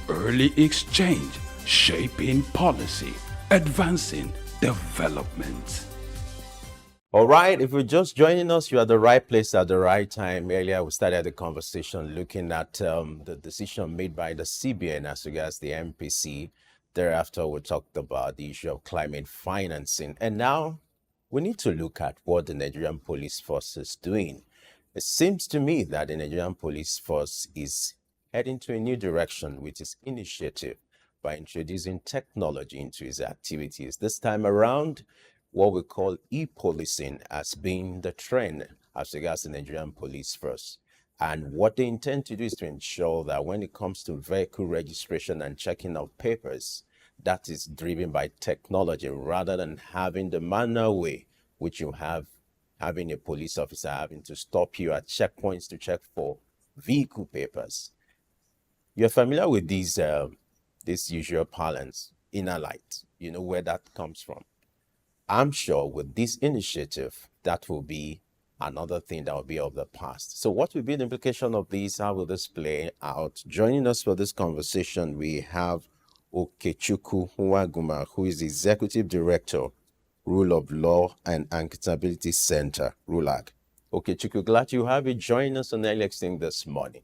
Early exchange, shaping policy, advancing development. All right, if you're just joining us, you're at the right place at the right time. Earlier, we started the conversation looking at the decision made by the CBN as regards the MPC. Thereafter, we talked about the issue of climate financing. And now we need to look at what the Nigerian Police Force is doing. It seems to me that the Nigerian Police Force is heading to a new direction with its initiative by introducing technology into its activities. This time around, what we call e-policing has been the trend as regards the Nigerian Police Force. And what they intend to do is to ensure that when it comes to vehicle registration and checking of papers, that is driven by technology rather than having the manual way, which you have having a police officer having to stop you at checkpoints to check for vehicle papers. You're familiar with these usual parlance, inner light, you know where that comes from. I'm sure with this initiative, that will be another thing that will be of the past. So what will be the implication of this? How will this play out? Joining us for this conversation, we have Okechukwu Nwaguma, who is the Executive Director, Rule of Law and Accountability Center, RULAC. Okechukwu, glad you have you join us on the election this morning.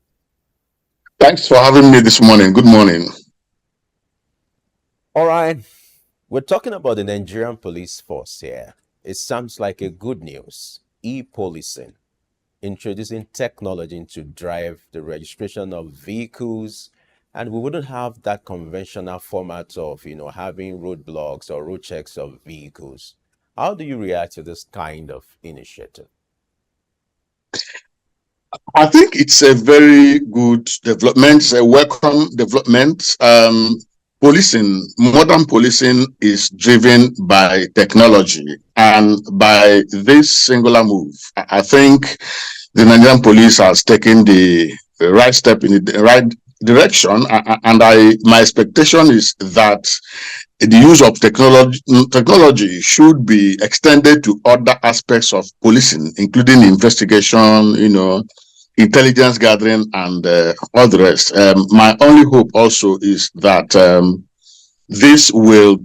Thanks for having me this morning. Good morning. All right. We're talking about the Nigerian Police Force here. It sounds like a good news. E-policing, introducing technology to drive the registration of vehicles, and we wouldn't have that conventional format of, having roadblocks or road checks of vehicles. How do you react to this kind of initiative? I think it's a very good development. It's a welcome development. Modern policing is driven by technology, and by this singular move, I think the Nigerian police has taken the right step in the right direction, and my expectation is that the use of technology should be extended to other aspects of policing, including investigation, intelligence gathering, and all the rest. My only hope also is that this will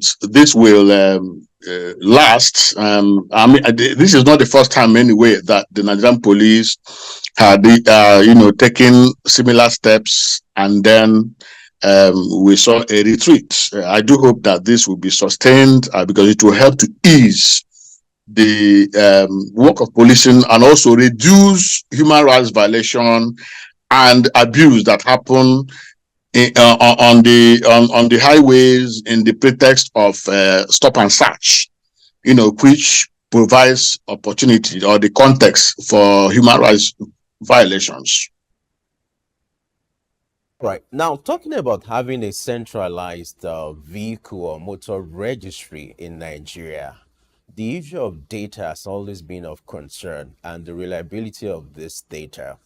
last. This is not the first time anyway that the Nigerian police had taken similar steps, and then we saw a retreat. I do hope that this will be sustained because it will help to ease the work of policing and also reduce human rights violation and abuse that happen on the highways in the pretext of stop and search, which provides opportunity or the context for human rights violations. Right. Now, talking about having a centralized vehicle or motor registry in Nigeria, the issue of data has always been of concern and the reliability of this data.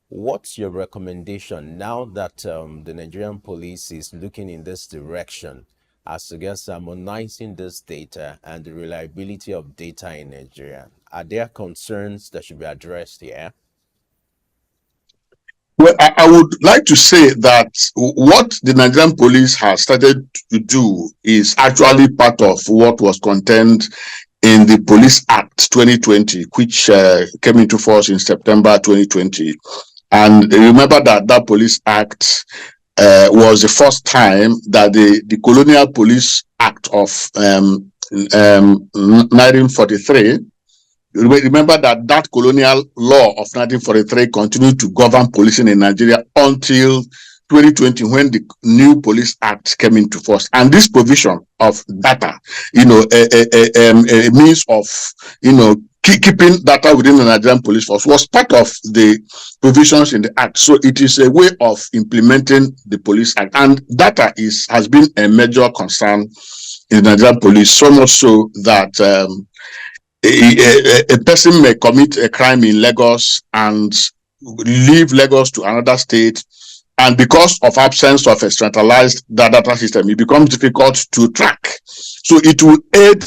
What's your recommendation now that the Nigerian police is looking in this direction as regards harmonizing this data and the reliability of data in Nigeria? Are there concerns that should be addressed here? Well, I would like to say that what the Nigerian police has started to do is actually part of what was contained in the Police Act 2020, which came into force in September 2020. And remember that Police Act was the first time that the Colonial Police Act of 1943, remember that colonial law of 1943 continued to govern policing in Nigeria until 2020, when the new Police Act came into force. And this provision of data, a means of, keeping data within the Nigerian Police Force, was part of the provisions in the Act. So it is a way of implementing the Police Act. And data has been a major concern in the Nigerian police, so much so that a person may commit a crime in Lagos and leave Lagos to another state, and because of absence of a centralized data system, it becomes difficult to track. So it will aid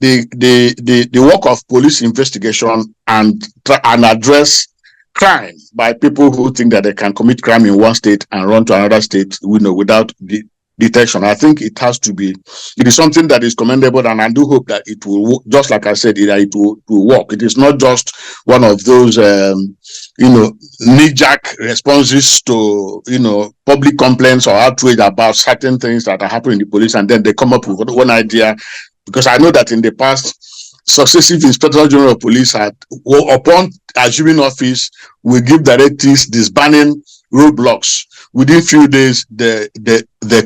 the work of police investigation and address crime by people who think that they can commit crime in one state and run to another state, without detection. I think it is something that is commendable, and I do hope that it will, just like I said, it will work. It is not just one of those, knee-jerk responses to, public complaints or outrage about certain things that are happening in the police, and then they come up with one idea. Because I know that in the past, successive Inspector General of Police had, upon assuming office, will give directives disbanding roadblocks. Within few days, they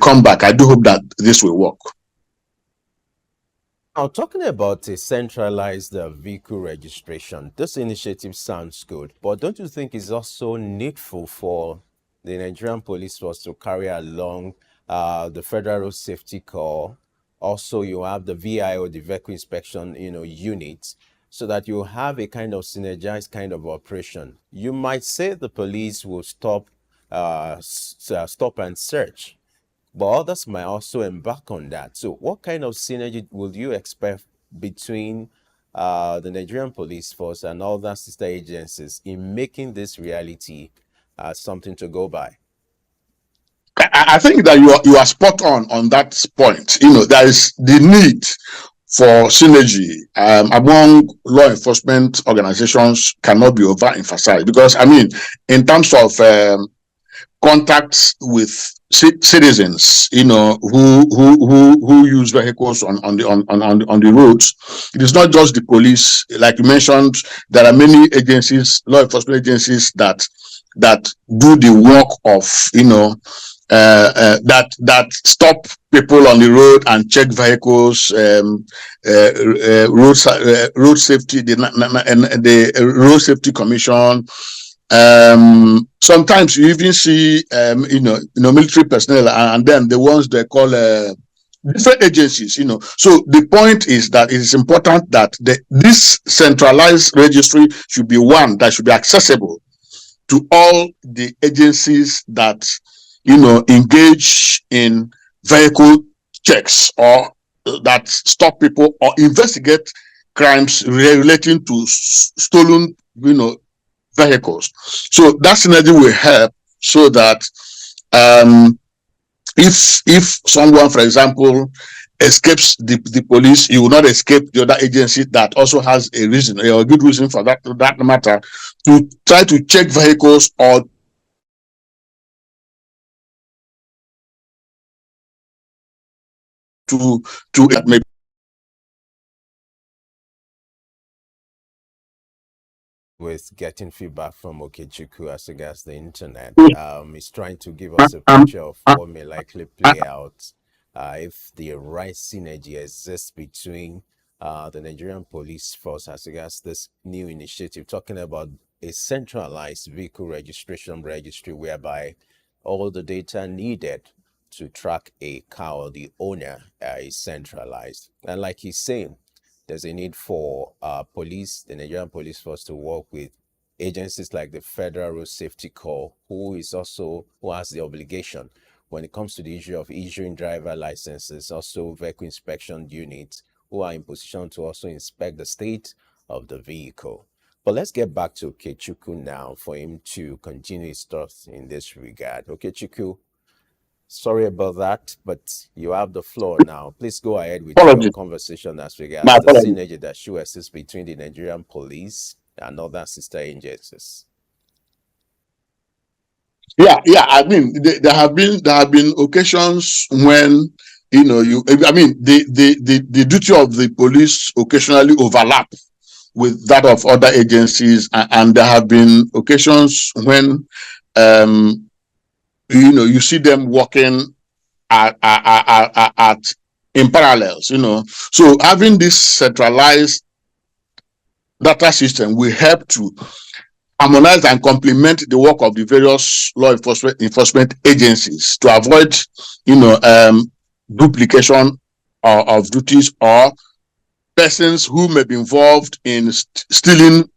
come back. I do hope that this will work. Now, talking about a centralized vehicle registration, this initiative sounds good, but don't you think it's also needful for the Nigerian Police Force to carry along the Federal Road Safety Corps? Also, you have the VIO, the Vehicle Inspection, units, so that you have a kind of synergized kind of operation. You might say the police will stop and search, but others might also embark on that. So what kind of synergy would you expect between the Nigerian Police Force and other sister agencies in making this reality something to go by? I think that you are spot on that point. There is the need for synergy among law enforcement organizations cannot be overemphasized, because in terms of contacts with citizens, who use vehicles on the roads, it is not just the police. Like you mentioned, there are many agencies, law enforcement agencies that do the work of that stop people on the road and check vehicles, road safety, the road safety commission. Sometimes you even see military personnel, and then the ones they call different agencies. So the point is that it is important that this centralized registry should be one that should be accessible to all the agencies that engage in vehicle checks, or that stop people or investigate crimes relating to stolen vehicles. So that synergy will help, so that if someone, for example, escapes the police, you will not escape the other agency that also has a reason, or a good reason for that matter, to try to check vehicles or to maybe. With getting feedback from Okechukwu as regards the internet, he's trying to give us a picture of what may likely play out if the right synergy exists between the Nigerian Police Force as regards this new initiative, talking about a centralized vehicle registration registry whereby all the data needed to track a car or the owner is centralized. And like he's saying, there's a need for the Nigerian Police Force, to work with agencies like the Federal Road Safety Corps, who has the obligation when it comes to the issue of issuing driver licenses, also vehicle inspection units, who are in position to also inspect the state of the vehicle. But let's get back to Okechukwu now for him to continue his thoughts in this regard. Okechukwu, sorry about that, but you have the floor now. Please go ahead with your conversation as regards the synergy that should exist between the Nigerian police and other sister agencies. Yeah. There have been occasions when the duty of the police occasionally overlap with that of other agencies, and there have been occasions when you see them working in parallels. So having this centralized data system will help to harmonize and complement the work of the various law enforcement agencies, to avoid duplication of duties, or persons who may be involved in stealing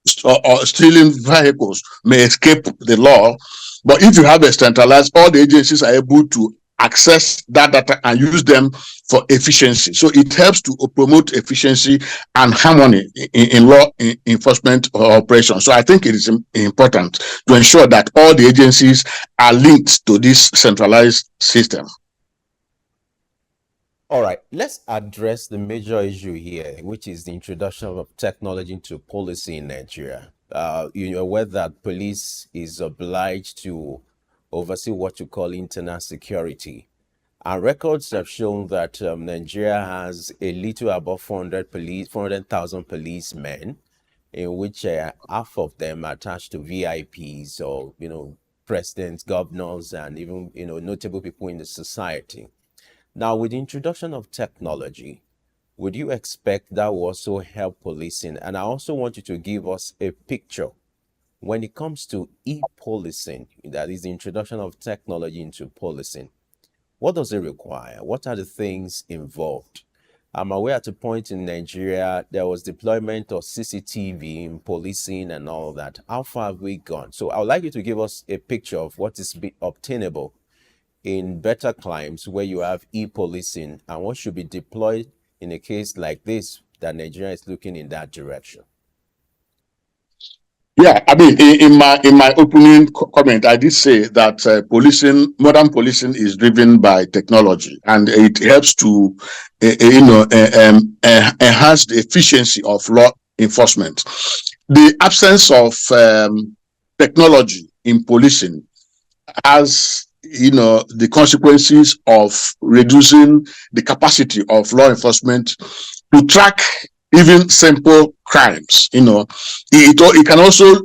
vehicles may escape the law. But if you have a centralized, all the agencies are able to access that data and use them for efficiency. So it helps to promote efficiency and harmony in law enforcement operations. So I think it is important to ensure that all the agencies are linked to this centralized system. All right, let's address the major issue here, which is the introduction of technology into policy in Nigeria. You're aware that police is obliged to oversee what you call internal security. Our records have shown that Nigeria has a little above 400,000 policemen, in which half of them are attached to VIPs or, presidents, governors, and even, notable people in the society. Now, with the introduction of technology, would you expect that will also help policing? And I also want you to give us a picture when it comes to e-policing, that is the introduction of technology into policing. What does it require? What are the things involved? I'm aware at a point in Nigeria, there was deployment of CCTV in policing and all that. How far have we gone? So I would like you to give us a picture of what is obtainable in better climes where you have e-policing and what should be deployed in a case like this that Nigeria is looking in that direction. Yeah, I mean, in my opening comment, I did say that modern policing is driven by technology, and it helps to, enhance the efficiency of law enforcement. The absence of technology in policing has, the consequences of reducing the capacity of law enforcement to track even simple crimes. It can also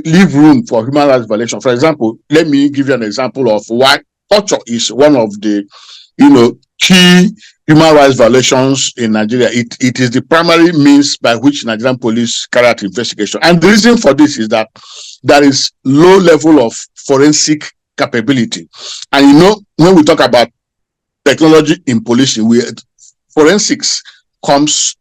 leave room for human rights violation. For example, let me give you an example of why torture is one of the key human rights violations in Nigeria. It is the primary means by which Nigerian police carry out investigation. And the reason for this is that there is low level of forensic capability. And when we talk about technology in policing, forensics comes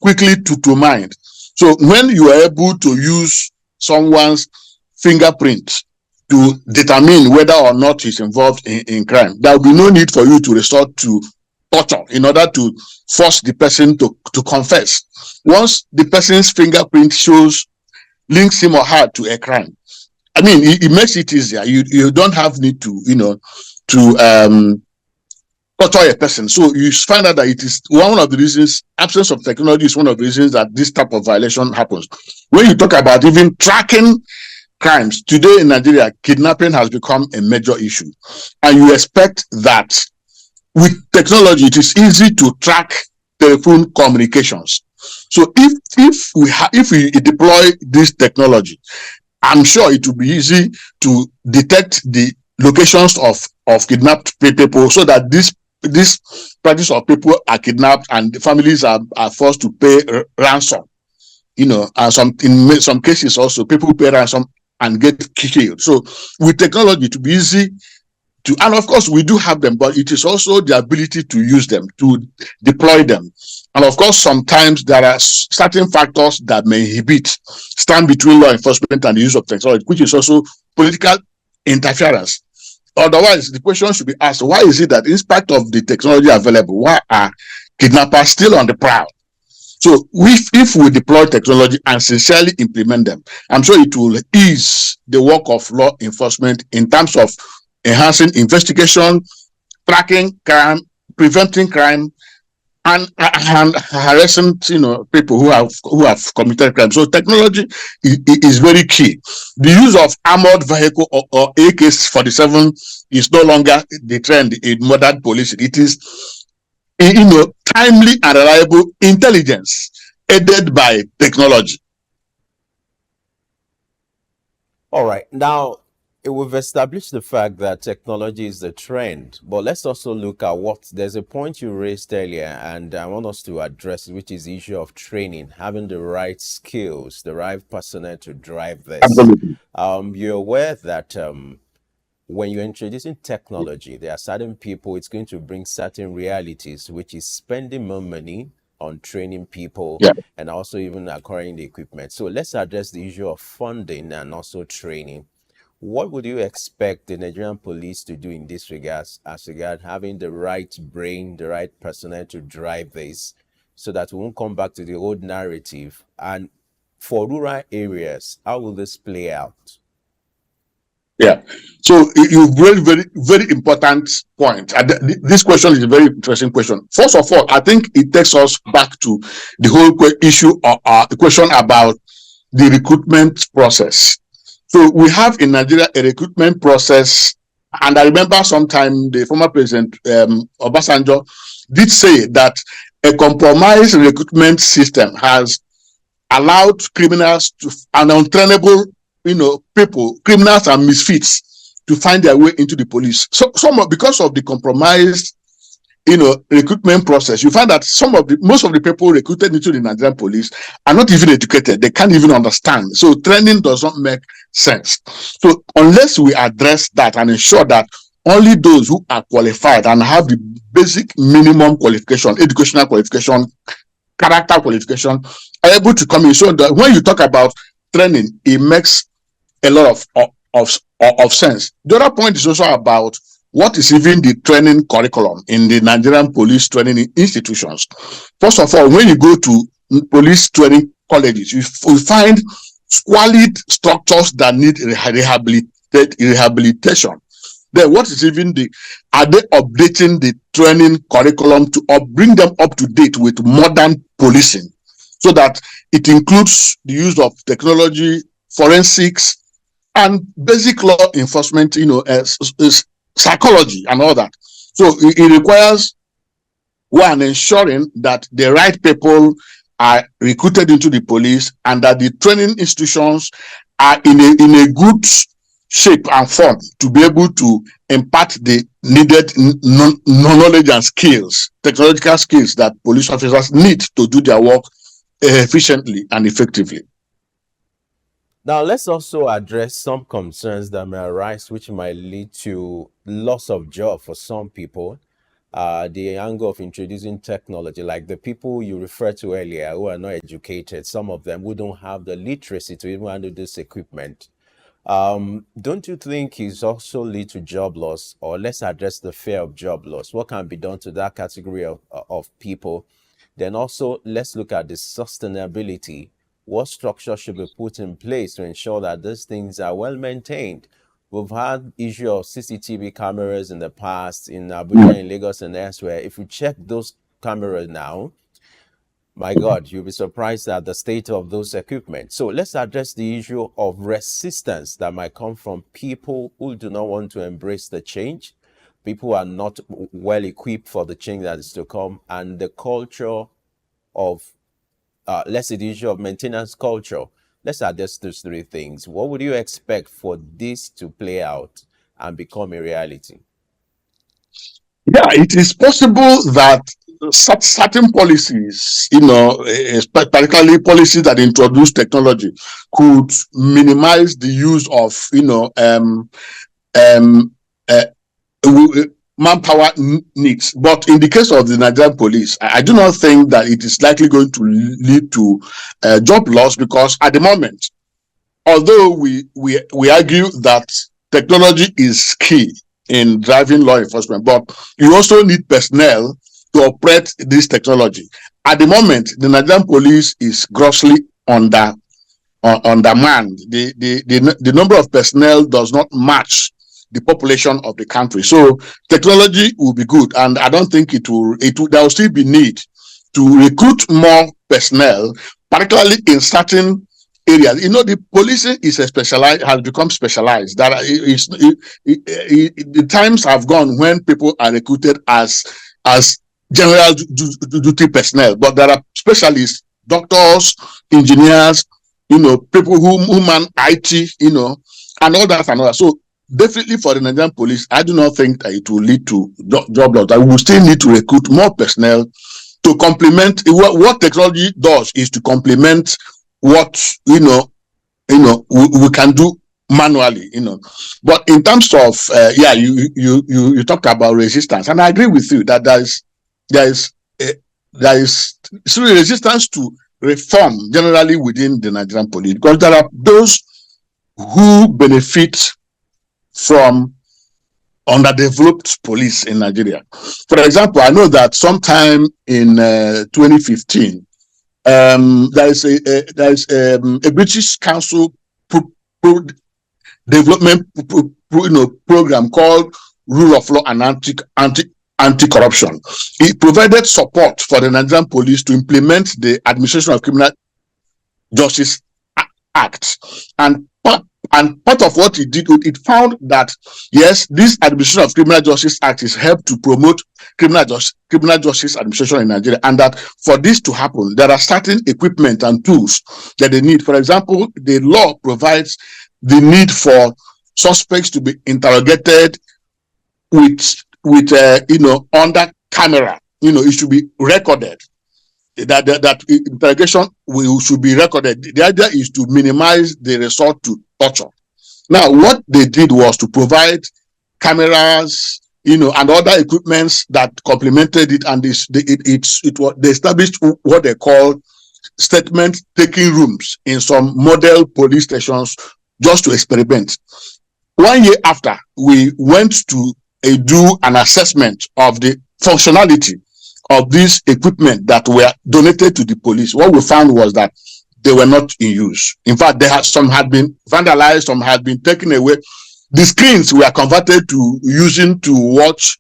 quickly to mind. So when you are able to use someone's fingerprint to determine whether or not he's involved in crime, there will be no need for you to resort to torture in order to force the person to confess. Once the person's fingerprint links him or her to a crime, I mean, it makes it easier. You don't have need to torture a person. So you find out that it is one of the reasons, absence of technology is one of the reasons that this type of violation happens. When you talk about even tracking crimes, today in Nigeria, kidnapping has become a major issue. And you expect that with technology, it is easy to track telephone communications. So if we deploy this technology, I'm sure it will be easy to detect the locations of kidnapped people, so that this practice of people are kidnapped and the families are forced to pay ransom. And in some cases also people pay ransom and get killed. So with technology, to be easy to, and of course we do have them, but it is also the ability to use them, to deploy them. And of course, sometimes there are certain factors that may stand between law enforcement and the use of technology, which is also political interference. Otherwise, the question should be asked, why is it that in spite of the technology available, why are kidnappers still on the prowl? So if we deploy technology and sincerely implement them, I'm sure it will ease the work of law enforcement in terms of enhancing investigation, tracking crime, preventing crime, and harassing people who have committed crime. So technology is very key. The use of armored vehicle or AK-47 is no longer the trend in modern policing. It is timely and reliable intelligence aided by technology. All right, now we've established the fact that technology is the trend, but let's also look at there's a point you raised earlier, and I want us to address, which is the issue of training, having the right skills, the right personnel to drive this. Absolutely. You're aware that when you're introducing technology, there are certain people, it's going to bring certain realities, which is spending more money on training people, yeah, and also even acquiring the equipment. So let's address the issue of funding and also training. What would you expect the Nigerian police to do in this regards, as regard having the right brain, the right personnel to drive this, so that we won't come back to the old narrative? And for rural areas, how will this play out? Yeah. So you very, very, very important point. And this question is a very interesting question. First of all, I think it takes us back to the whole issue or the question about the recruitment process. So we have in Nigeria a recruitment process, and I remember sometime the former president Obasanjo did say that a compromised recruitment system has allowed criminals to an untrainable, people, criminals and misfits to find their way into the police. So because of the compromised recruitment process, you find that most of the people recruited into the Nigerian police are not even educated. They can't even understand. So training does not make sense. So unless we address that and ensure that only those who are qualified and have the basic minimum qualification, educational qualification, character qualification, are able to come in, so that when you talk about training, it makes a lot of sense. The other point is also about what is even the training curriculum in the Nigerian police training institutions. First of all, when you go to police training colleges, you find squalid structures that need rehabilitation. Then what is even are they updating the training curriculum to bring them up to date with modern policing, so that it includes the use of technology, forensics, and basic law enforcement, psychology and all that. So it requires one, ensuring that the right people are recruited into the police, and that the training institutions are in a good shape and form to be able to impart the needed knowledge and skills, technological skills that police officers need to do their work efficiently and effectively. Now, let's also address some concerns that may arise, which might lead to loss of job for some people. The angle of introducing technology, like the people you referred to earlier who are not educated, some of them who don't have the literacy to even handle this equipment. Don't you think it's also lead to job loss? Or let's address the fear of job loss. What can be done to that category of people? Then also, let's look at the sustainability. What structure should be put in place to ensure that these things are well maintained? We've had issue of CCTV cameras in the past in Abuja, in Lagos, and elsewhere. If you check those cameras now, my God, you'll be surprised at the state of those equipment. So let's address the issue of resistance that might come from people who do not want to embrace the change. People who are not well equipped for the change that is to come, and the culture of let's say the issue of maintenance culture. Let's address those three things. What would you expect for this to play out and become a reality? Yeah, it is possible that certain policies, particularly policies that introduce technology, could minimize the use of, manpower needs. But in the case of the Nigerian police, I do not think that it is likely going to lead to job loss, because at the moment, although we argue that technology is key in driving law enforcement, but you also need personnel to operate this technology. At the moment, the Nigerian police is grossly undermanned. The number of personnel does not match the population of the country. So technology will be good, and I don't think there will still be need to recruit more personnel, particularly in certain areas. The policing has become specialized. The times have gone when people are recruited as general duty personnel, but there are specialists, doctors, engineers, people who man IT, and all that and all that. So definitely for the Nigerian police, I do not think that it will lead to job loss. That we will still need to recruit more personnel to complement what technology does, is to complement what we can do manually. But in terms of you talked about resistance, and I agree with you that there is resistance to reform generally within the Nigerian police, because there are those who benefit from underdeveloped police in Nigeria. For example, I know that sometime in 2015, there is a British Council development program called Rule of Law and Anti-Corruption. It provided support for the Nigerian police to implement the Administration of Criminal Justice Act, and part of what it did, it found that yes, this Administration of Criminal Justice Act is helped to promote criminal justice administration in Nigeria, and that for this to happen, there are certain equipment and tools that they need. For example, the law provides the need for suspects to be interrogated with under camera. It should be recorded. That interrogation should be recorded. The idea is to minimize the resort to torture. Now, what they did was to provide cameras, and other equipments that complemented it, and they established what they call statement taking rooms in some model police stations just to experiment. 1 year after, we went to do an assessment of the functionality of this equipment that were donated to the police. What we found was that they were not in use. In fact, some had been vandalized, some had been taken away. The screens were converted to using to watch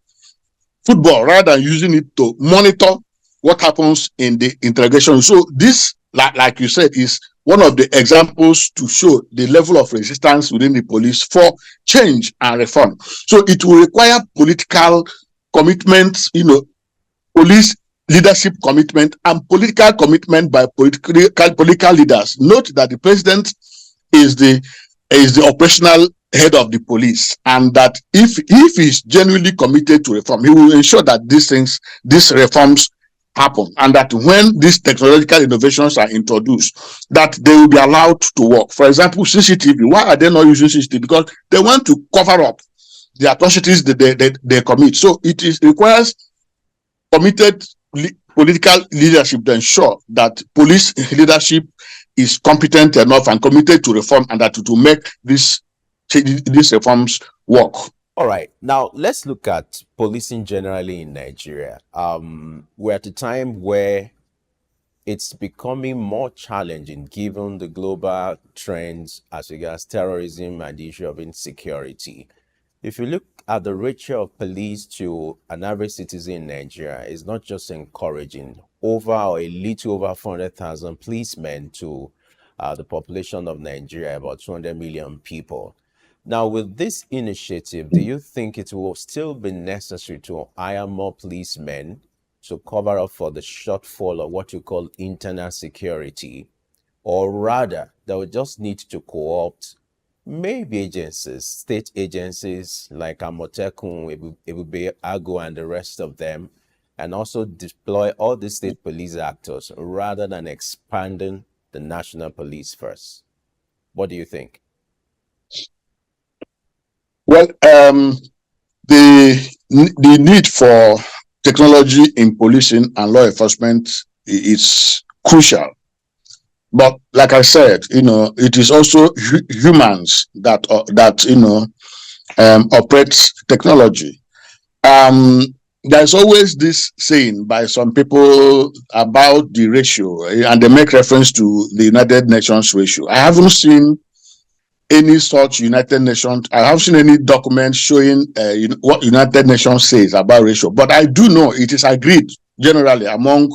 football rather than using it to monitor what happens in the interrogation. So this, like you said, is one of the examples to show the level of resistance within the police for change and reform. So it will require political commitment, police leadership commitment, and political commitment by political leaders. Note that the president is the operational head of the police, and that if he's genuinely committed to reform, he will ensure that these reforms happen, and that when these technological innovations are introduced, that they will be allowed to work. For example, CCTV. Why are they not using CCTV? Because they want to cover up the atrocities that they commit. So it requires committed political leadership to ensure that police leadership is competent enough and committed to reform, and that to make these reforms work. All right. Now, let's look at policing generally in Nigeria. We're at a time where it's becoming more challenging given the global trends as regards terrorism and the issue of insecurity. If you look at the ratio of police to an average citizen in Nigeria, is not just encouraging. Over or a little over 400,000 policemen to the population of Nigeria, about 200 million people. Now, with this initiative, do you think it will still be necessary to hire more policemen to cover up for the shortfall of what you call internal security? Or rather, they will just need to co-opt maybe agencies, state agencies like Amotekun, Ebube Ago, and the rest of them, and also deploy all the state police actors rather than expanding the national police first? What do you think? Well, the need for technology in policing and law enforcement is crucial. But like I said, it is also humans that operate technology. There's always this saying by some people about the ratio, and they make reference to the United Nations ratio. I haven't seen any such United Nations. I haven't seen any document showing what United Nations says about ratio. But I do know it is agreed generally among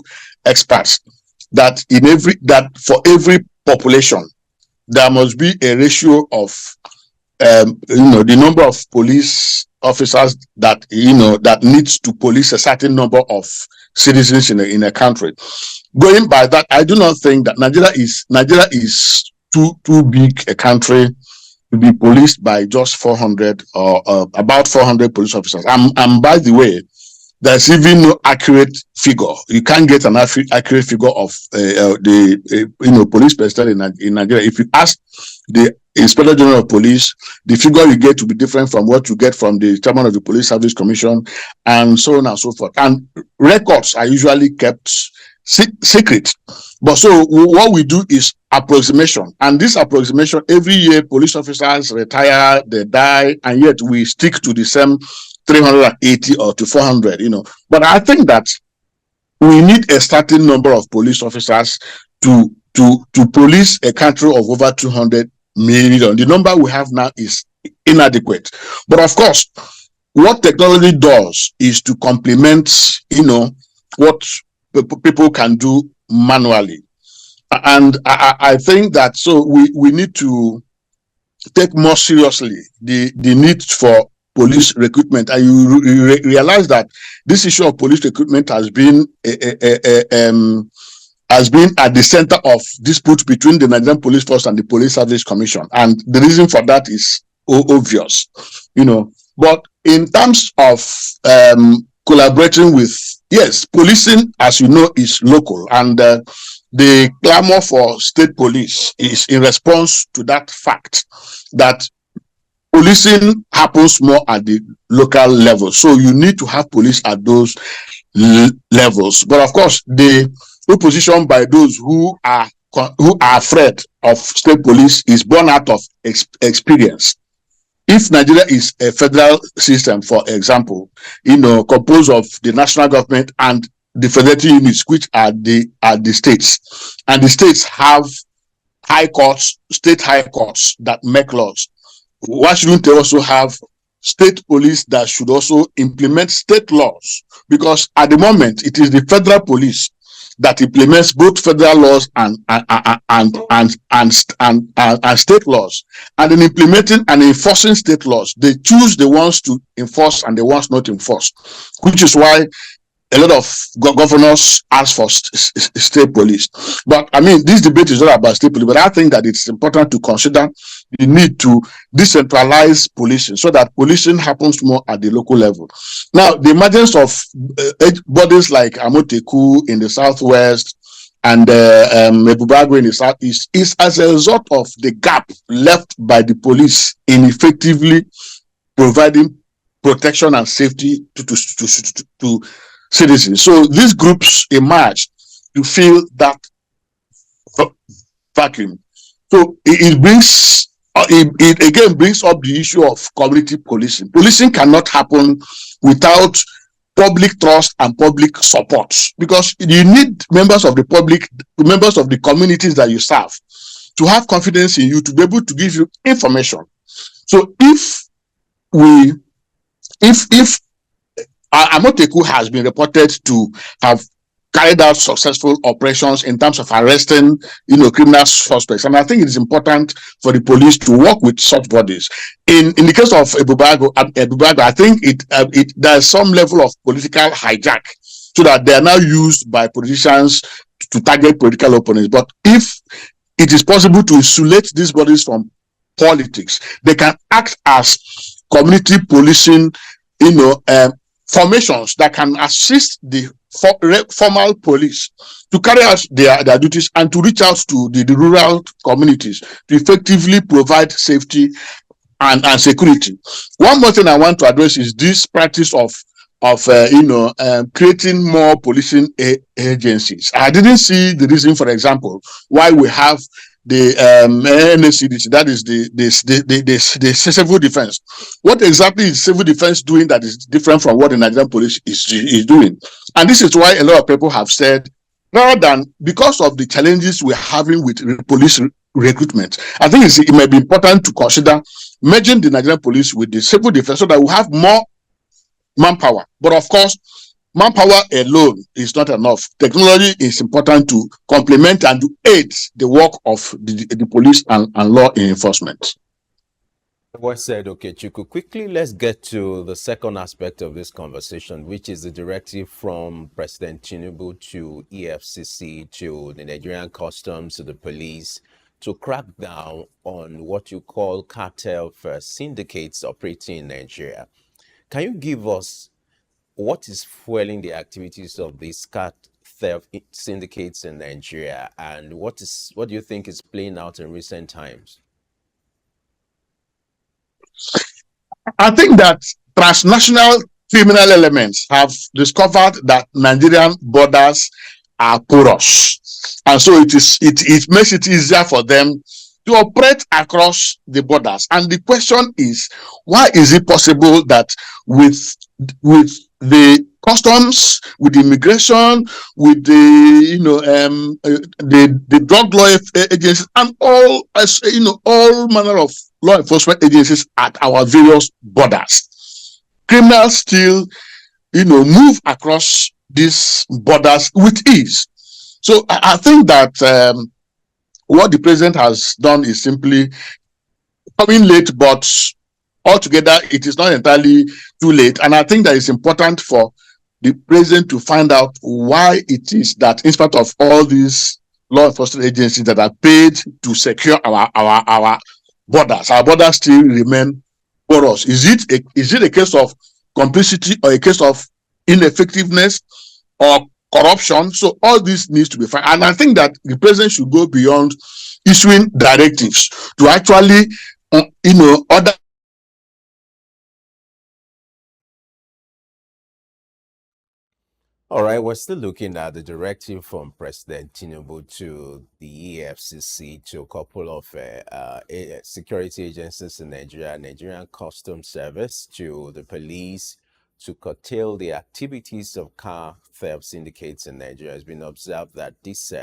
experts that for every population there must be a ratio of the number of police officers that needs to police a certain number of citizens in a country. Going by that, I do not think that Nigeria is too big a country to be policed by just 400 or about 400 police officers. And by the way, there's even no accurate figure. You can't get an accurate figure of the police personnel in Nigeria. If you ask the Inspector General of Police, the figure you get to be different from what you get from the chairman of the Police Service Commission, and so on and so forth. And records are usually kept secret. But so what we do is approximation, and this approximation, every year police officers retire, they die, and yet we stick to the same 380 or to 400, But I think that we need a certain number of police officers to police a country of over 200 million. The number we have now is inadequate. But of course, what technology does is to complement, what people can do manually. And I think that so we need to take more seriously the need for police recruitment. And you realize that this issue of police recruitment has been at the center of dispute between the Nigerian Police Force and the Police Service Commission. And the reason for that is obvious, But in terms of collaborating with, yes, policing, as you know, is local. And the clamor for state police is in response to that fact that policing happens more at the local level. So you need to have police at those levels. But of course, the opposition by those who are afraid of state police is born out of experience. If Nigeria is a federal system, for example, composed of the national government and the federative units, which are the states, and the states have high courts, state high courts that make laws, why shouldn't they also have state police that should also implement state laws? Because at the moment, it is the federal police that implements both federal laws and state laws. And in implementing and enforcing state laws, they choose the ones to enforce and the ones not to enforce, which is why a lot of governors ask for state police. But I mean, this debate is not about state police, but I think that it's important to consider the need to decentralize policing so that policing happens more at the local level. Now, the emergence of bodies like Amoteku in the southwest and Ebubago in the southeast is as a result of the gap left by the police in effectively providing protection and safety to citizens. So these groups emerge to fill that vacuum. So it again brings up the issue of community policing. Policing cannot happen without public trust and public support, because you need members of the public, members of the communities that you serve, to have confidence in you, to be able to give you information. So if Amoteku has been reported to have carried out successful operations in terms of arresting, criminal suspects, and I think it is important for the police to work with such bodies. In the case of Ebubago, I think there's some level of political hijack, so that they are now used by politicians to target political opponents. But if it is possible to isolate these bodies from politics, they can act as community policing, formations that can assist the formal police to carry out their duties and to reach out to the rural communities to effectively provide safety and security. One more thing I want to address is this practice of creating more policing agencies. I didn't see the reason, for example, why we have the NSCDC, that is the civil defense. What exactly is civil defense doing that is different from what the Nigerian police is doing? And this is why a lot of people have said, rather than, because of the challenges we're having with police recruitment, I think it may be important to consider merging the Nigerian police with the civil defense so that we have more manpower. But of course, manpower alone is not enough. Technology is important to complement and to aid the work of the police and law enforcement. Well said, Okechukwu. Quickly, let's get to the second aspect of this conversation, which is the directive from President Tinubu to EFCC, to the Nigerian Customs, to the police, to crack down on what you call cartel syndicates operating in Nigeria. Can you give us what is fueling the activities of these cat theft syndicates in Nigeria, and what do you think is playing out in recent times? I think that transnational criminal elements have discovered that Nigerian borders are porous, and so it makes it easier for them to operate across the borders. And the question is, why is it possible that with the customs, with immigration, with the drug law agencies, and all all manner of law enforcement agencies at our various borders, criminals still move across these borders with ease? So I think that what the president has done is simply coming late, but altogether it is not entirely too late. And I think that it's important for the president to find out why it is that, in spite of all these law enforcement agencies that are paid to secure our borders still remain porous. Is it a case of complicity, or a case of ineffectiveness, or corruption? So all this needs to be found. And I think that the president should go beyond issuing directives to actually, order. All right, we're still looking at the directive from President Tinubu to the EFCC, to a couple of security agencies in Nigeria, Nigerian Customs Service, to the police, to curtail the activities of car theft syndicates in Nigeria. It's been observed that this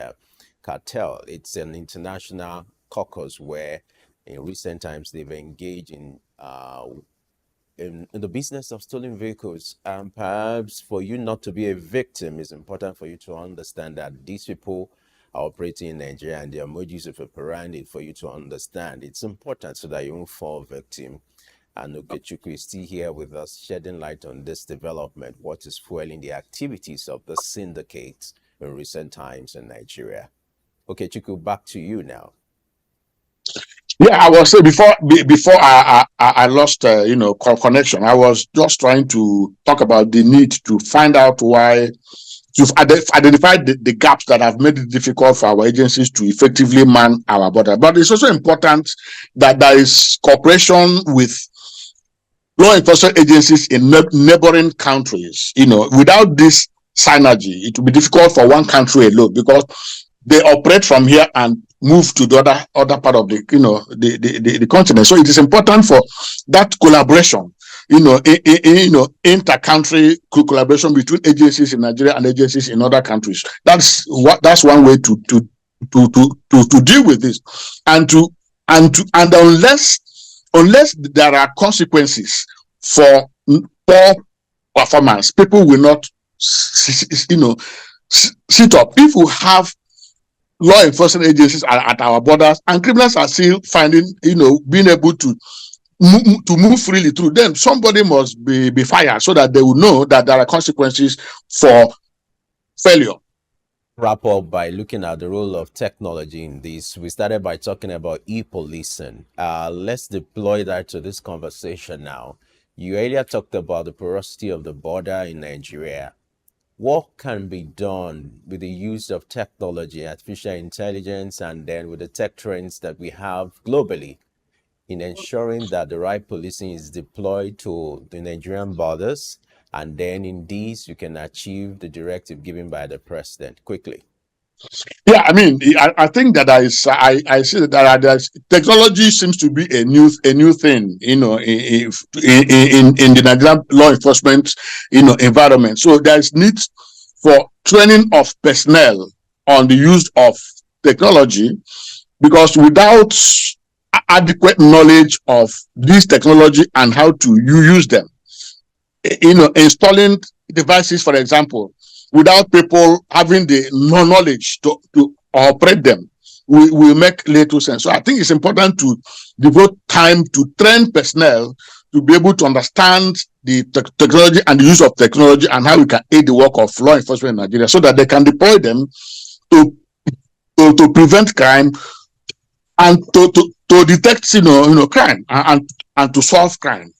cartel, it's an international caucus where in recent times they've engaged in the business of stolen vehicles. And perhaps for you not to be a victim, it's important for you to understand that these people are operating in Nigeria and their modus operandi, for you to understand. It's important so that you won't fall victim. And Okechukwu is still here with us, shedding light on this development, what is fueling the activities of the syndicates in recent times in Nigeria. Okechukwu, back to you now. Yeah, I was saying before I lost connection. I was just trying to talk about the need to find out why, to identify the gaps that have made it difficult for our agencies to effectively man our border. But it's also important that there is cooperation with law enforcement agencies in neighboring countries. Without this synergy, it will be difficult for one country alone, because they operate from here and move to the other part of the continent. So it is important for that collaboration, inter-country collaboration between agencies in Nigeria and agencies in other countries. That's one way to deal with this, and unless there are consequences for poor performance, people will not sit up. If we have law enforcement agencies at our borders and criminals are still being able to move freely through, then somebody must be fired, so that they will know that there are consequences for failure. Wrap up by looking at the role of technology in this. We started by talking about e-policing. Let's deploy that to this conversation now. You earlier talked about the porosity of the border in Nigeria. What can be done with the use of technology, artificial intelligence, and then with the tech trends that we have globally, in ensuring that the right policing is deployed to the Nigerian borders, and then in these you can achieve the directive given by the president quickly? Yeah, I mean, I think that I see that technology seems to be a new thing, in the Nigerian law enforcement, environment. So there's need for training of personnel on the use of technology, because without adequate knowledge of this technology and how to use them, installing devices, for example, without people having the knowledge to operate them, will make little sense. So I think it's important to devote time to train personnel to be able to understand the technology and the use of technology, and how we can aid the work of law enforcement in Nigeria, so that they can deploy them to prevent crime, and to detect crime, and to solve crime.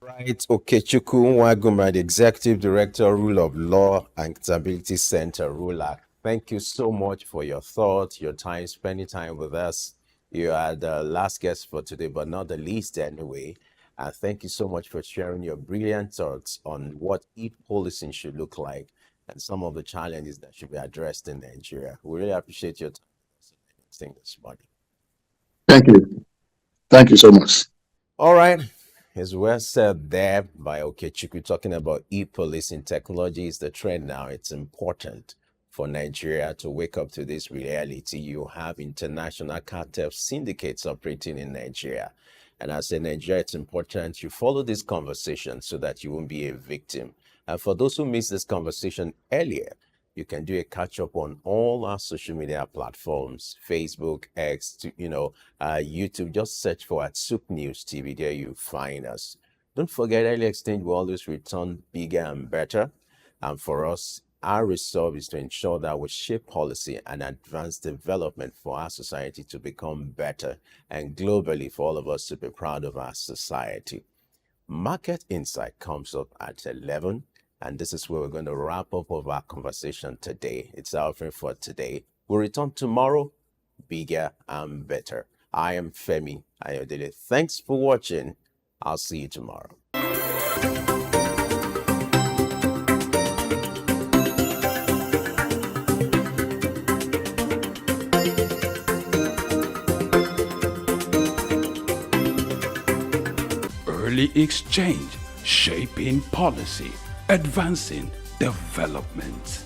Right, Okechukwu Nwaguma, the Executive Director, Rule of Law and Accountability Center, RULAC. Thank you so much for your thoughts, your time, spending time with us. You are the last guest for today, but not the least anyway. And thank you so much for sharing your brilliant thoughts on what e-policing should look like. and some of the challenges that should be addressed in Nigeria. We really appreciate your time this morning. Thank you. Thank you so much. All right. As well said there by Okechukwu, talking about e-policing technology is the trend now. It's important for Nigeria to wake up to this reality. You have international cartel syndicates operating in Nigeria. And as in Nigeria, it's important you follow this conversation so that you won't be a victim. And for those who missed this conversation earlier, you can do a catch up on all our social media platforms, Facebook, X, YouTube. Just search for at SOUQ News TV. There you find us. Don't forget, Early Exchange will always return bigger and better. And for us, our resolve is to ensure that we shape policy and advance development for our society to become better, and globally for all of us to be proud of our society. Market Insight comes up at 11. And this is where we're going to wrap up of our conversation today. It's our offering for today. We'll return tomorrow, bigger and better. I am Femi Ayodele. Thanks for watching. I'll see you tomorrow. Early exchange, shaping policy, advancing development.